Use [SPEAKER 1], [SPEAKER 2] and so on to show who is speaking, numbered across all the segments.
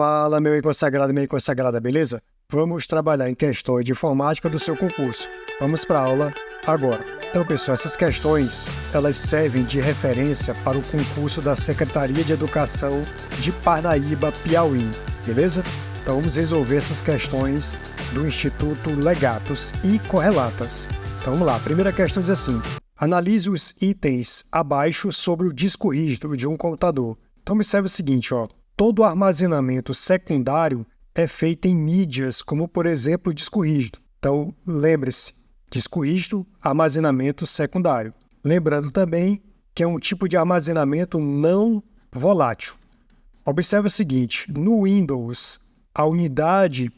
[SPEAKER 1] Fala, meu consagrado, minha consagrada, beleza? Vamos trabalhar em questões de informática do seu concurso. Vamos para a aula agora. Então, pessoal, essas questões, elas servem de referência para o concurso da Secretaria de Educação de Parnaíba, Piauí, beleza? Então, vamos resolver essas questões do Instituto Legatos e Correlatas. Então, vamos lá. A primeira questão diz assim: analise os itens abaixo sobre o disco rígido de um computador. Então, observe o seguinte, ó. Todo armazenamento secundário é feito em mídias, como, por exemplo, o disco rígido. Então, lembre-se, disco rígido, armazenamento secundário. Lembrando também que é um tipo de armazenamento não volátil. Observe o seguinte, no Windows, a unidade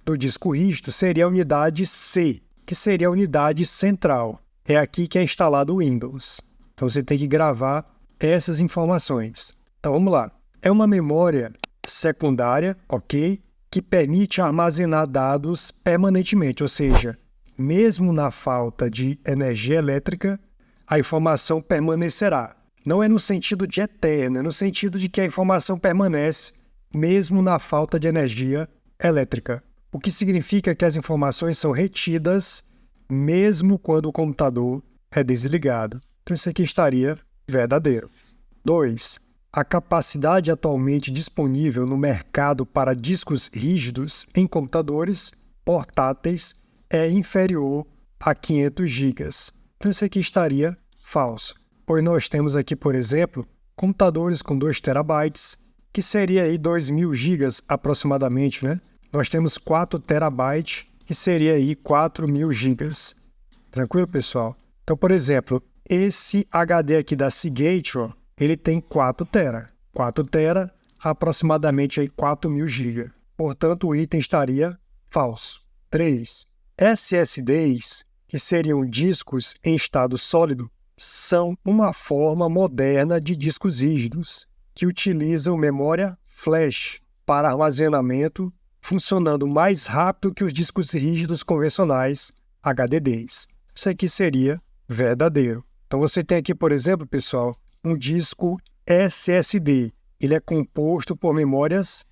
[SPEAKER 1] do disco rígido seria a unidade C, que seria a unidade central. É aqui que é instalado o Windows. Então, você tem que gravar essas informações. Então, vamos lá. É uma memória secundária, ok? Que permite armazenar dados permanentemente, ou seja, mesmo na falta de energia elétrica, a informação permanecerá. Não é no sentido de eterno, é no sentido de que a informação permanece mesmo na falta de energia elétrica. O que significa que as informações são retidas mesmo quando o computador é desligado. Então, isso aqui estaria verdadeiro. 2. A capacidade atualmente disponível no mercado para discos rígidos em computadores portáteis é inferior a 500 GB. Então, isso aqui estaria falso, pois nós temos aqui, por exemplo, computadores com 2 TB, que seria aí 2.000 GB aproximadamente, né? Nós temos 4 TB, que seria aí 4.000 GB. Tranquilo, pessoal? Então, por exemplo, esse HD aqui da Seagate, ó, ele tem 4 TB. 4 TB, aproximadamente aí 4.000 GB. Portanto, o item estaria falso. 3. SSDs, que seriam discos em estado sólido, são uma forma moderna de discos rígidos, que utilizam memória flash para armazenamento, funcionando mais rápido que os discos rígidos convencionais HDDs. Isso aqui seria verdadeiro. Então, você tem aqui, por exemplo, pessoal, um disco SSD. Ele é composto por memórias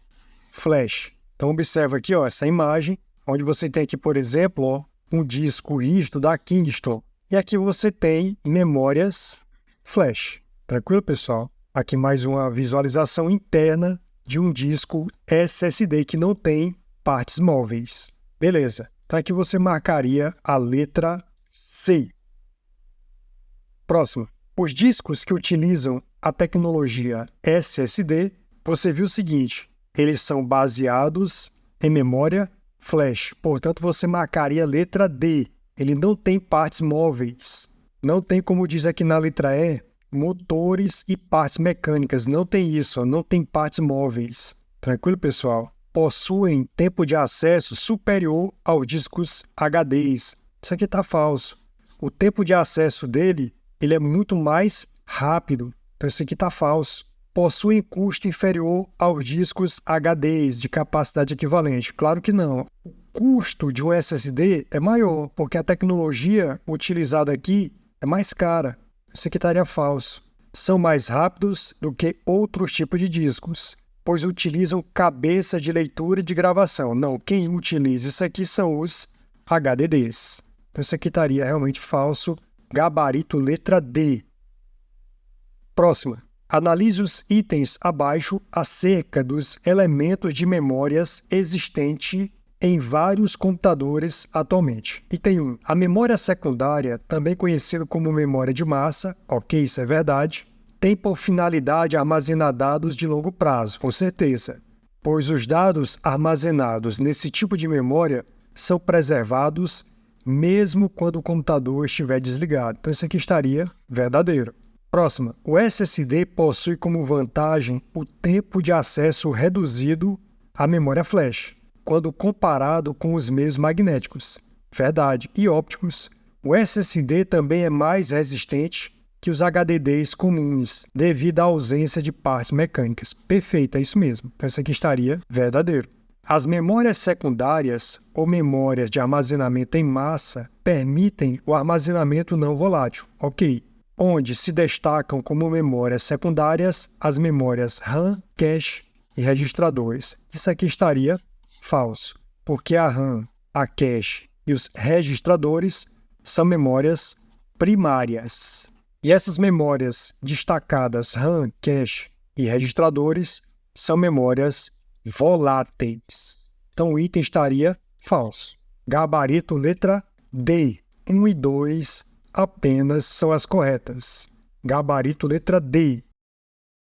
[SPEAKER 1] flash. Então, observa aqui, ó, essa imagem, onde você tem aqui, por exemplo, ó, um disco rígido da Kingston. E aqui você tem memórias flash. Tranquilo, pessoal? Aqui mais uma visualização interna de um disco SSD que não tem partes móveis. Beleza. Então, aqui você marcaria a letra C. Próximo. Os discos que utilizam a tecnologia SSD, você viu o seguinte, eles são baseados em memória flash. Portanto, você marcaria a letra D. Ele não tem partes móveis. Não tem, como diz aqui na letra E, motores e partes mecânicas. Não tem isso, não tem partes móveis. Tranquilo, pessoal? Possuem tempo de acesso superior aos discos HDs. Isso aqui está falso. O tempo de acesso dele ele é muito mais rápido. Então, isso aqui está falso. Possuem custo inferior aos discos HDs de capacidade equivalente. Claro que não. O custo de um SSD é maior, porque a tecnologia utilizada aqui é mais cara. Isso aqui estaria falso. São mais rápidos do que outros tipos de discos, pois utilizam cabeça de leitura e de gravação. Não, quem utiliza isso aqui são os HDDs. Então, isso aqui estaria realmente falso. Gabarito letra D. Próxima. Analise os itens abaixo acerca dos elementos de memórias existentes em vários computadores atualmente. Item 1. A memória secundária, também conhecida como memória de massa, ok, isso é verdade, tem por finalidade armazenar dados de longo prazo, com certeza, pois os dados armazenados nesse tipo de memória são preservados mesmo quando o computador estiver desligado. Então, isso aqui estaria verdadeiro. Próxima. O SSD possui como vantagem o tempo de acesso reduzido à memória flash, quando comparado com os meios magnéticos. Verdade. E ópticos. O SSD também é mais resistente que os HDDs comuns, devido à ausência de partes mecânicas. Perfeito, é isso mesmo. Então, isso aqui estaria verdadeiro. As memórias secundárias ou memórias de armazenamento em massa permitem o armazenamento não volátil, ok? Onde se destacam como memórias secundárias as memórias RAM, cache e registradores. Isso aqui estaria falso, porque a RAM, a cache e os registradores são memórias primárias. E essas memórias destacadas, RAM, cache e registradores, são memórias voláteis. Então o item estaria falso. Gabarito letra D. 1 e 2 apenas são as corretas. Gabarito letra D.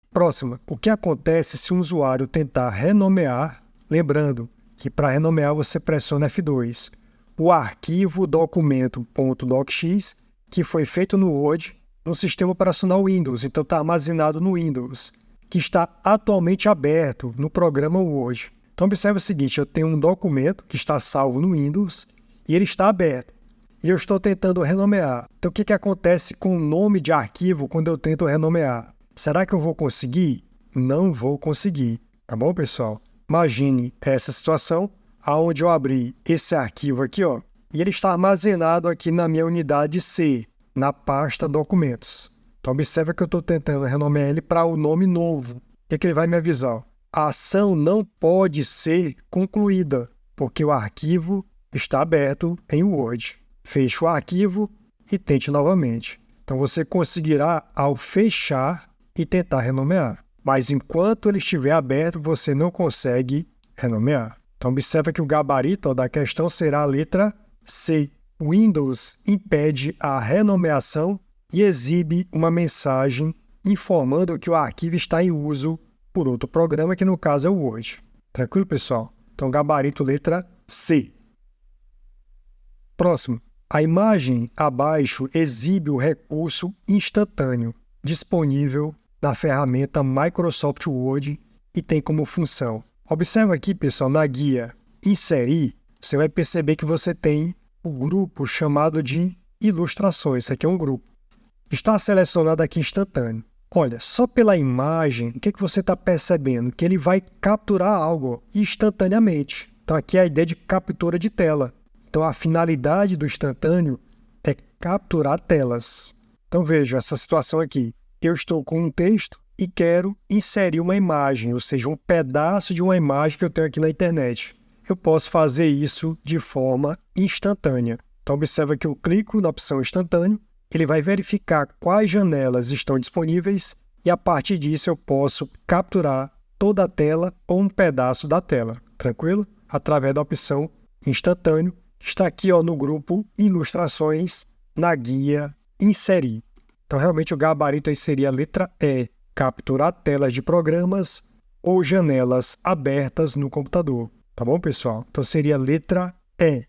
[SPEAKER 1] Próxima. O que acontece se um usuário tentar renomear? Lembrando que para renomear você pressiona F2. O arquivo documento.docx que foi feito no Word no sistema operacional Windows, então está armazenado no Windows, que está atualmente aberto no programa Word. Então observe o seguinte, eu tenho um documento que está salvo no Windows e ele está aberto. E eu estou tentando renomear. Então o que acontece com o nome de arquivo quando eu tento renomear? Será que eu vou conseguir? Não vou conseguir. Tá bom, pessoal? Imagine essa situação onde eu abri esse arquivo aqui, ó, e ele está armazenado aqui na minha unidade C, na pasta documentos. Então observe que eu estou tentando renomear ele para o nome novo. O que ele vai me avisar? A ação não pode ser concluída, porque o arquivo está aberto em Word. Feche o arquivo e tente novamente. Então você conseguirá ao fechar e tentar renomear. Mas enquanto ele estiver aberto, você não consegue renomear. Então observe que o gabarito da questão será a letra C. Windows impede a renomeação e exibe uma mensagem informando que o arquivo está em uso por outro programa, que no caso é o Word. Tranquilo, pessoal? Então gabarito letra C. Próximo. A imagem abaixo exibe o recurso instantâneo disponível na ferramenta Microsoft Word e tem como função. Observe aqui, pessoal, na guia Inserir, você vai perceber que você tem o grupo chamado de ilustrações. Esse aqui é um grupo. Está selecionado aqui instantâneo. Olha, só pela imagem, o que você está percebendo? Que ele vai capturar algo instantaneamente. Então aqui é a ideia de captura de tela. Então a finalidade do instantâneo é capturar telas. Então veja essa situação aqui. Eu estou com um texto e quero inserir uma imagem, ou seja, um pedaço de uma imagem que eu tenho aqui na internet. Eu posso fazer isso de forma instantânea. Então observa que eu clico na opção instantâneo, ele vai verificar quais janelas estão disponíveis e a partir disso eu posso capturar toda a tela ou um pedaço da tela. Tranquilo? Através da opção instantâneo, que está aqui ó, no grupo Ilustrações, na guia Inserir. Então realmente o gabarito aí seria a letra E, capturar telas de programas ou janelas abertas no computador. Tá bom, pessoal? Então seria a letra E.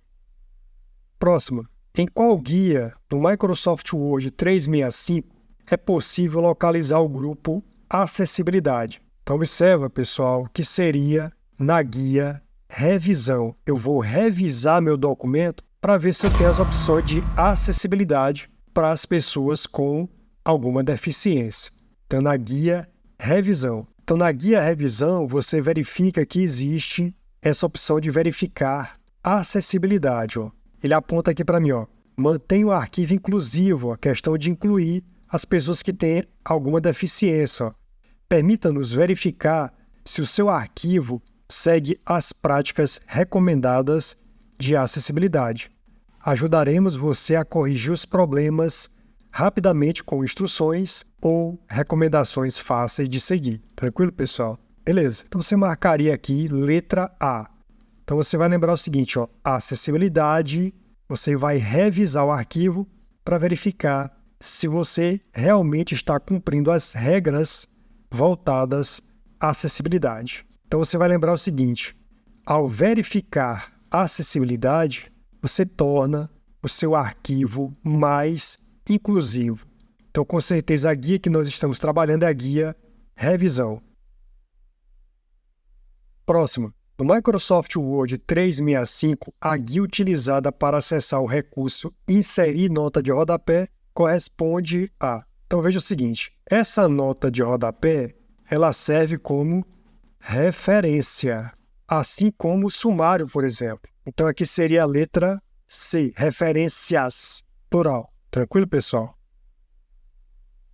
[SPEAKER 1] Próximo. Em qual guia do Microsoft Word 365 é possível localizar o grupo Acessibilidade? Então observa, pessoal, que seria na guia Revisão. Eu vou revisar meu documento para ver se eu tenho as opções de acessibilidade para as pessoas com alguma deficiência. Então, na guia Revisão. Então, na guia Revisão, você verifica que existe essa opção de verificar a acessibilidade. Ó. Ele aponta aqui para mim, ó, mantenha o arquivo inclusivo, a questão de incluir as pessoas que têm alguma deficiência. Ó. Permita-nos verificar se o seu arquivo segue as práticas recomendadas de acessibilidade. Ajudaremos você a corrigir os problemas rapidamente com instruções ou recomendações fáceis de seguir. Tranquilo, pessoal? Beleza. Então você marcaria aqui letra A. Então você vai lembrar o seguinte, ó, acessibilidade, você vai revisar o arquivo para verificar se você realmente está cumprindo as regras voltadas à acessibilidade. Então você vai lembrar o seguinte, ao verificar a acessibilidade, você torna o seu arquivo mais inclusivo. Então, com certeza, a guia que nós estamos trabalhando é a guia Revisão. Próximo. No Microsoft Word 365, a guia utilizada para acessar o recurso Inserir nota de rodapé corresponde a... Então, veja o seguinte, essa nota de rodapé, ela serve como referência, assim como o sumário, por exemplo. Então, aqui seria a letra C, referências, plural. Tranquilo, pessoal?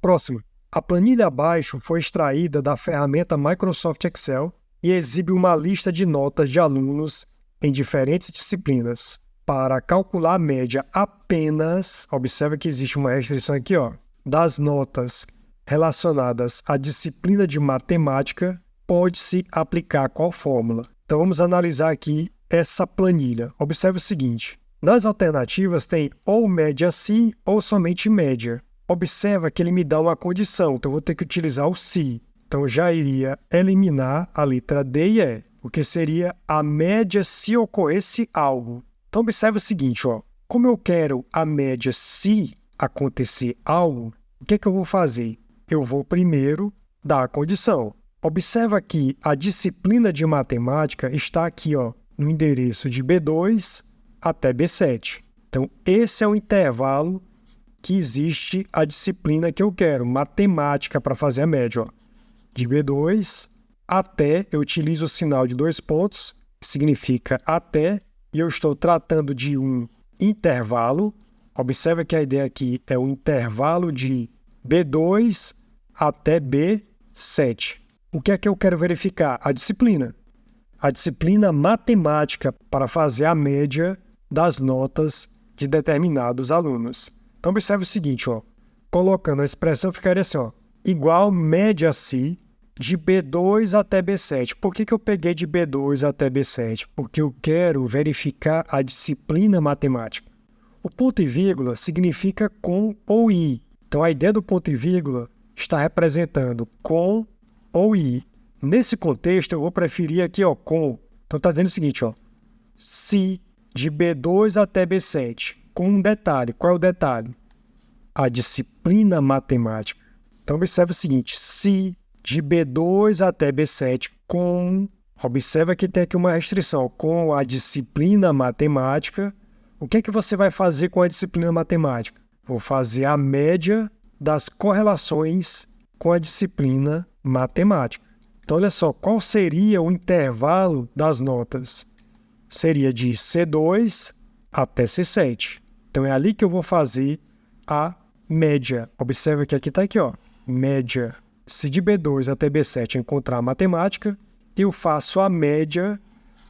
[SPEAKER 1] Próximo. A planilha abaixo foi extraída da ferramenta Microsoft Excel e exibe uma lista de notas de alunos em diferentes disciplinas. Para calcular a média apenas, observa que existe uma restrição aqui, das notas relacionadas à disciplina de matemática, pode-se aplicar qual fórmula? Então, vamos analisar aqui essa planilha. Observe o seguinte, nas alternativas tem ou média sim ou somente média. Observa que ele me dá uma condição, então eu vou ter que utilizar o se. Então, já iria eliminar a letra D e E, porque seria a média se ocorresse algo. Então, observe o seguinte, como eu quero a média se acontecer algo, o que é que eu vou fazer? Eu vou primeiro dar a condição. Observa que a disciplina de matemática está aqui, no endereço de B2 até B7. Então, esse é o intervalo que existe a disciplina que eu quero, matemática, para fazer a média. De B2 até, eu utilizo o sinal de 2 pontos, que significa até, e eu estou tratando de um intervalo. Observa que a ideia aqui é o intervalo de B2 até B7. O que é que eu quero verificar? A disciplina. A disciplina matemática para fazer a média das notas de determinados alunos. Então, observe o seguinte, colocando a expressão, ficaria assim, igual média se de B2 até B7. Por que eu peguei de B2 até B7? Porque eu quero verificar a disciplina matemática. O ponto e vírgula significa com ou e. Então, a ideia do ponto e vírgula está representando com ou e. Nesse contexto, eu vou preferir aqui, com. Então, está dizendo o seguinte, se de B2 até B7, com um detalhe. Qual é o detalhe? A disciplina matemática. Então, observe o seguinte, se de B2 até B7 com, observa que tem aqui uma restrição, com a disciplina matemática. O que é que você vai fazer com a disciplina matemática? Vou fazer a média das correlações com a disciplina matemática. Então, olha só, qual seria o intervalo das notas? Seria de C2 até C7. Então, é ali que eu vou fazer a média. Observa que aqui está aqui, média. Se de B2 até B7 encontrar matemática, eu faço a média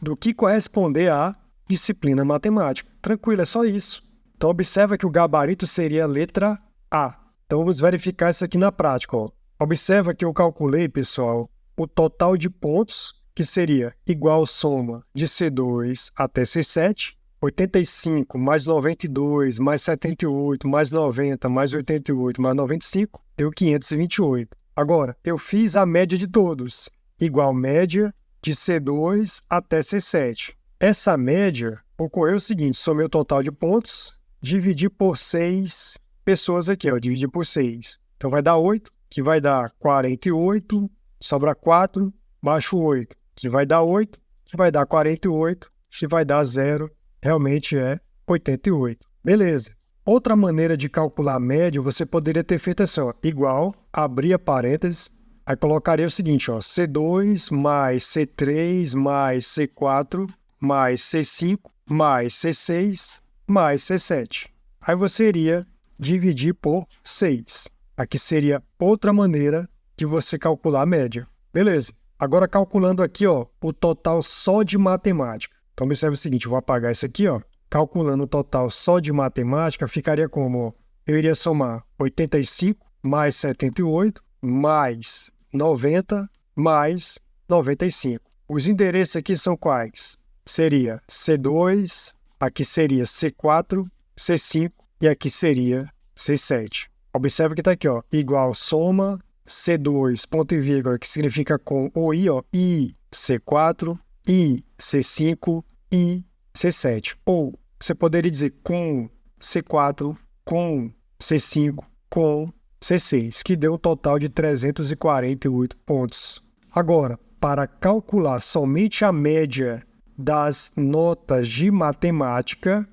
[SPEAKER 1] do que corresponder à disciplina matemática. Tranquilo, é só isso. Então, observa que o gabarito seria a letra A. Então, vamos verificar isso aqui na prática. Observa que eu calculei, pessoal, o total de pontos, que seria igual soma de C2 até C7, 85 mais 92 mais 78 mais 90 mais 88 mais 95, deu 528. Agora, eu fiz a média de todos, igual média de C2 até C7. Essa média ocorreu o seguinte, somei o total de pontos, dividi por 6 pessoas aqui, dividi por 6. Então, vai dar 8, que vai dar 48, sobra 4, baixo 8, que vai dar 8, que vai dar 48, que vai dar 0, realmente é 88. Beleza. Outra maneira de calcular a média, você poderia ter feito assim, igual, abrir parênteses, aí colocaria o seguinte, C2 mais C3 mais C4 mais C5 mais C6 mais C7. Aí você iria dividir por 6. Aqui seria outra maneira de você calcular a média. Beleza. Agora calculando aqui, o total só de matemática. Então, observe o seguinte, eu vou apagar isso aqui, Calculando o total só de matemática, ficaria como? Eu iria somar 85 mais 78 mais 90 mais 95. Os endereços aqui são quais? Seria C2, aqui seria C4, C5 e aqui seria C7. Observe que está aqui, igual soma C2, ponto e vírgula, que significa com ou i, C4, i, C5, i, C7. Ou você poderia dizer com C4, com C5, com C6, que deu um total de 348 pontos. Agora, para calcular somente a média das notas de matemática,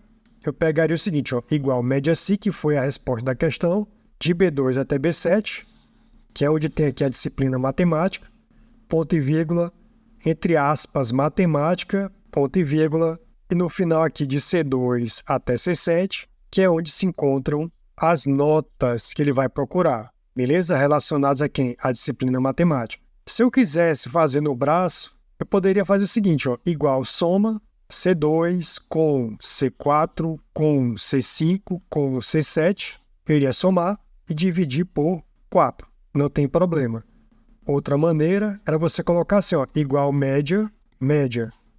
[SPEAKER 1] eu pegaria o seguinte, igual média si, que foi a resposta da questão, de B2 até B7, que é onde tem aqui a disciplina matemática, ponto e vírgula, entre aspas, matemática, ponto e vírgula, e no final aqui de C2 até C7, que é onde se encontram as notas que ele vai procurar, beleza? Relacionadas a quem? A disciplina matemática. Se eu quisesse fazer no braço, Eu poderia fazer o seguinte, ó, igual soma C2 com C4 com C5 com C7. Eu iria somar e dividir por 4. Não tem problema. Outra maneira era você colocar assim, ó, igual média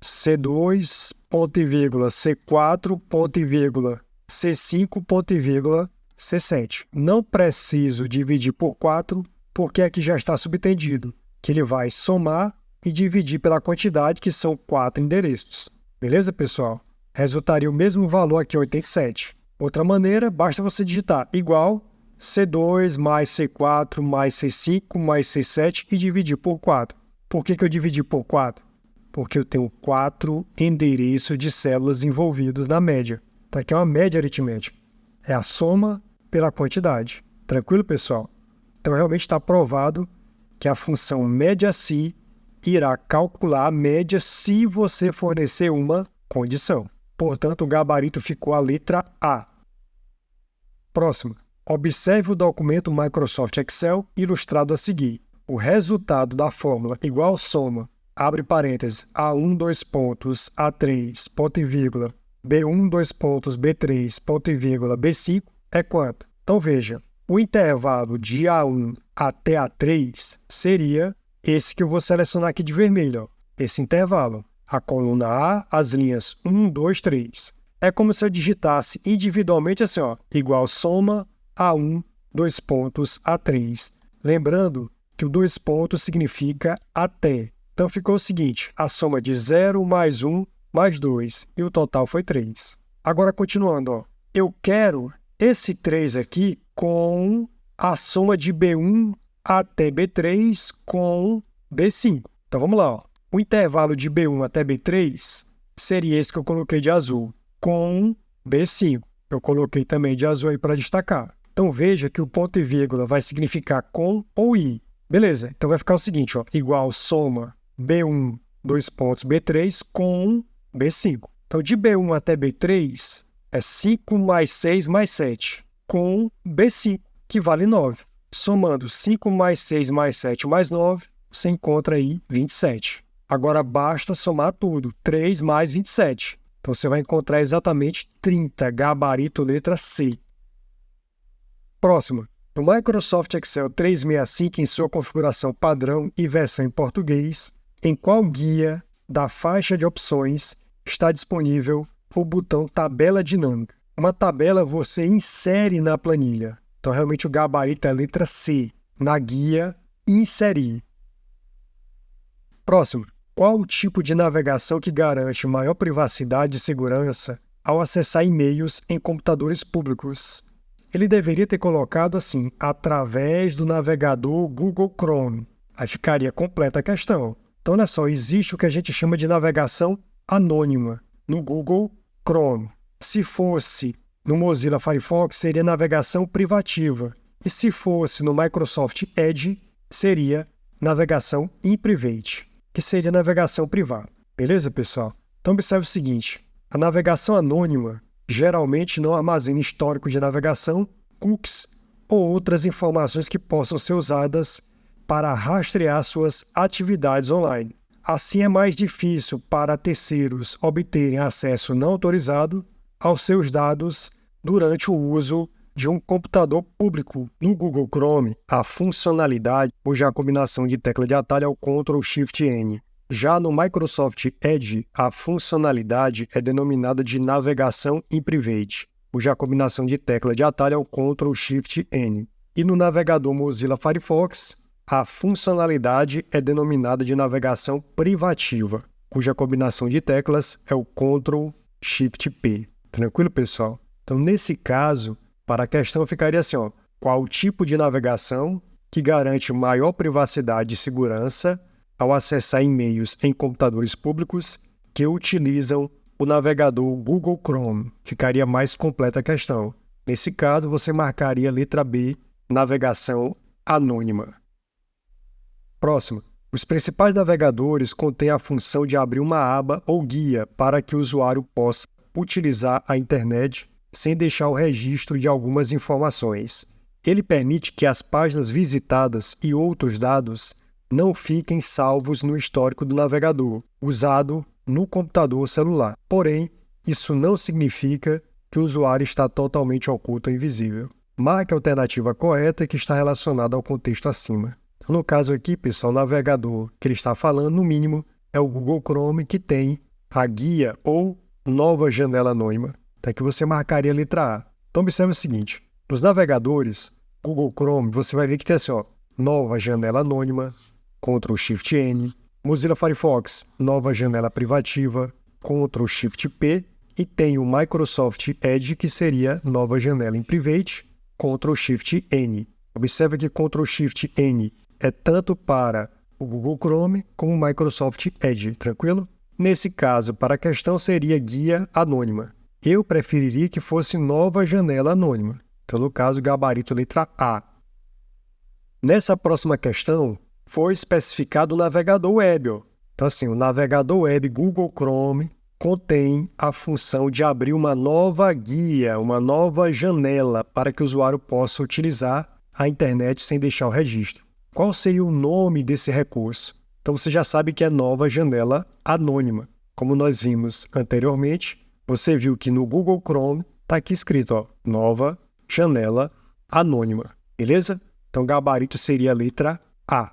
[SPEAKER 1] C2, ponto e vírgula, C4, ponto e vírgula, C5, ponto e vírgula, C7. Não preciso dividir por 4, porque aqui já está subtendido, que ele vai somar e dividir pela quantidade, que são 4 endereços. Beleza, pessoal? Resultaria o mesmo valor aqui, 87. Outra maneira, basta você digitar igual C2 mais C4 mais C5 mais C7 e dividir por 4. Por que eu dividi por 4? Porque eu tenho 4 endereços de células envolvidos na média. Então aqui é uma média aritmética. É a soma pela quantidade. Tranquilo, pessoal? Então realmente está provado que a função média-si irá calcular a média se você fornecer uma condição. Portanto, o gabarito ficou a letra A. Próximo. Observe o documento Microsoft Excel ilustrado a seguir. O resultado da fórmula igual soma, abre parênteses, A1, 2 pontos, A3, ponto e vírgula, B1, 2 pontos, B3, ponto e vírgula, B5 é quanto? Então veja, o intervalo de A1 até A3 seria esse que eu vou selecionar aqui de vermelho, ó. Esse intervalo. A coluna A, as linhas 1, 2, 3. É como se eu digitasse individualmente assim, ó, igual soma A1, 2 pontos, A3. Lembrando que o 2 pontos significa até. Então ficou o seguinte, a soma de 0 mais 1 mais 2, e o total foi 3. Agora, continuando, ó, eu quero esse 3 aqui com a soma de B1 até B3 com B5. Então, vamos lá. Ó. O intervalo de B1 até B3 seria esse que eu coloquei de azul, com B5. Eu coloquei também de azul aí para destacar. Então, veja que o ponto e vírgula vai significar com ou i. Beleza, então vai ficar o seguinte, ó, igual soma B1, 2 pontos, B3 com B5. Então, de B1 até B3 é 5 mais 6 mais 7, com B5, que vale 9. Somando 5 mais 6 mais 7 mais 9, você encontra aí 27. Agora basta somar tudo, 3 mais 27. Então você vai encontrar exatamente 30, gabarito letra C. Próximo. No Microsoft Excel 365, em sua configuração padrão e versão em português, em qual guia da faixa de opções está disponível o botão Tabela Dinâmica? Uma tabela você insere na planilha. Então, realmente, o gabarito é a letra C. Na guia, inserir. Próximo. Qual o tipo de navegação que garante maior privacidade e segurança ao acessar e-mails em computadores públicos? Ele deveria ter colocado assim, através do navegador Google Chrome. Aí ficaria completa a questão. Então, olha só, existe o que a gente chama de navegação anônima no Google Chrome. Se fosse no Mozilla Firefox, seria navegação privativa. E se fosse no Microsoft Edge, seria navegação in private, que seria navegação privada. Beleza, pessoal? Então, observe o seguinte. A navegação anônima geralmente não armazena histórico de navegação, cookies ou outras informações que possam ser usadas para rastrear suas atividades online. Assim, é mais difícil para terceiros obterem acesso não autorizado aos seus dados durante o uso de um computador público. No Google Chrome, a funcionalidade, cuja combinação de tecla de atalho é o Ctrl+Shift+N. Já no Microsoft Edge, a funcionalidade é denominada de navegação in private, cuja combinação de tecla de atalho é o Ctrl+Shift+N. E no navegador Mozilla Firefox, a funcionalidade é denominada de navegação privativa, cuja combinação de teclas é o Ctrl+Shift+P. Tranquilo, pessoal? Então, nesse caso, para a questão ficaria assim, ó, qual o tipo de navegação que garante maior privacidade e segurança ao acessar e-mails em computadores públicos que utilizam o navegador Google Chrome? Ficaria mais completa a questão. Nesse caso, você marcaria a letra B, navegação anônima. Próximo. Os principais navegadores contêm a função de abrir uma aba ou guia para que o usuário possa utilizar a internet sem deixar o registro de algumas informações. Ele permite que as páginas visitadas e outros dados não fiquem salvos no histórico do navegador, usado no computador celular. Porém, isso não significa que o usuário está totalmente oculto ou invisível. Marque a alternativa correta que está relacionada ao contexto acima. No caso aqui, pessoal, o navegador que ele está falando, no mínimo, é o Google Chrome, que tem a guia ou nova janela anônima. Então aqui você marcaria a letra A. Então observe o seguinte, nos navegadores, Google Chrome, você vai ver que tem assim, ó, nova janela anônima, Ctrl+Shift+N, Mozilla Firefox, nova janela privativa, Ctrl+Shift+P, e tem o Microsoft Edge, que seria nova janela em Private, Ctrl+Shift+N. Observe que Ctrl+Shift+N é tanto para o Google Chrome como o Microsoft Edge, tranquilo? Nesse caso, para a questão seria guia anônima. Eu preferiria que fosse nova janela anônima. Então, no caso, gabarito letra A. Nessa próxima questão, foi especificado o navegador web. Ó. Então, assim, o navegador web Google Chrome contém a função de abrir uma nova guia, uma nova janela para que o usuário possa utilizar a internet sem deixar o registro. Qual seria o nome desse recurso? Então, você já sabe que é nova janela anônima. Como nós vimos anteriormente, você viu que no Google Chrome está aqui escrito, ó, nova janela anônima. Beleza? Então, o gabarito seria a letra A.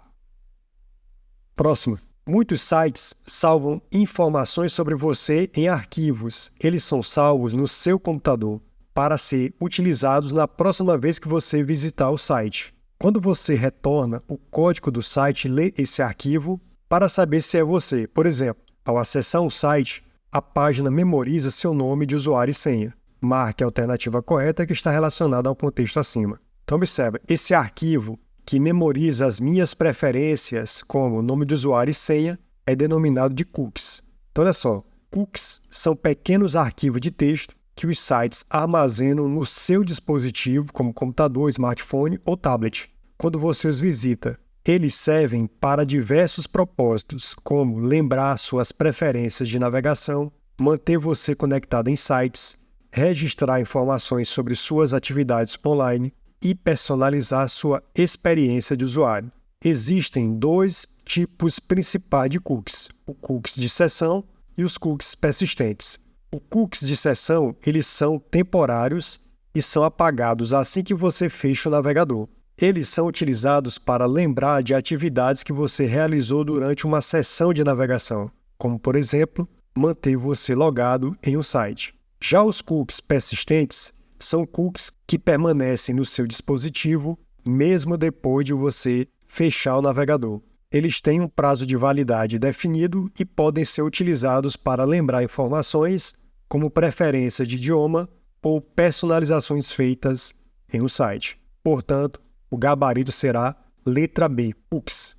[SPEAKER 1] Próximo. Muitos sites salvam informações sobre você em arquivos. Eles são salvos no seu computador para ser utilizados na próxima vez que você visitar o site. Quando você retorna o código do site, lê esse arquivo para saber se é você. Por exemplo, ao acessar um site, a página memoriza seu nome de usuário e senha. Marque a alternativa correta que está relacionada ao contexto acima. Então, observe, esse arquivo que memoriza as minhas preferências, como nome de usuário e senha, é denominado de cookies. Então, olha só, cookies são pequenos arquivos de texto que os sites armazenam no seu dispositivo, como computador, smartphone ou tablet. Quando você os visita, eles servem para diversos propósitos, como lembrar suas preferências de navegação, manter você conectado em sites, registrar informações sobre suas atividades online e personalizar sua experiência de usuário. Existem dois tipos principais de cookies, o cookies de sessão e os cookies persistentes. Os cookies de sessão, eles são temporários e são apagados assim que você fecha o navegador. Eles são utilizados para lembrar de atividades que você realizou durante uma sessão de navegação, como, por exemplo, manter você logado em um site. Já os cookies persistentes são cookies que permanecem no seu dispositivo mesmo depois de você fechar o navegador. Eles têm um prazo de validade definido e podem ser utilizados para lembrar informações como preferência de idioma ou personalizações feitas em um site. Portanto, o gabarito será letra B, cookies.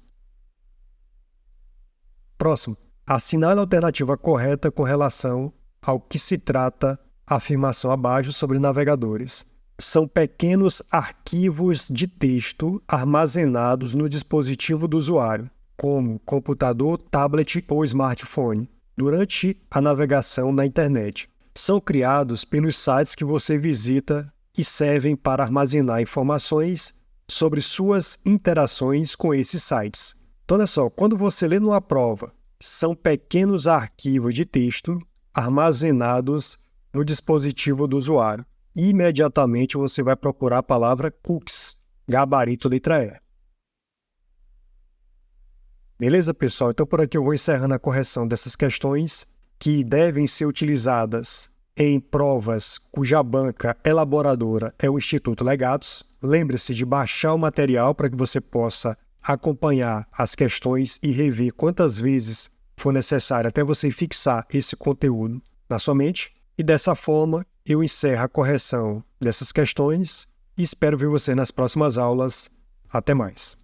[SPEAKER 1] Próximo. Assinale a alternativa correta com relação ao que se trata a afirmação abaixo sobre navegadores. São pequenos arquivos de texto armazenados no dispositivo do usuário, como computador, tablet ou smartphone, durante a navegação na internet. São criados pelos sites que você visita e servem para armazenar informações sobre suas interações com esses sites. Então, olha só, quando você lê numa prova, são pequenos arquivos de texto armazenados no dispositivo do usuário. E imediatamente você vai procurar a palavra cookies, gabarito letra E. Beleza, pessoal? Então, por aqui eu vou encerrando a correção dessas questões que devem ser utilizadas em provas cuja banca elaboradora é o Instituto Legados. Lembre-se de baixar o material para que você possa acompanhar as questões e rever quantas vezes for necessário até você fixar esse conteúdo na sua mente. E dessa forma, eu encerro a correção dessas questões e espero ver você nas próximas aulas. Até mais!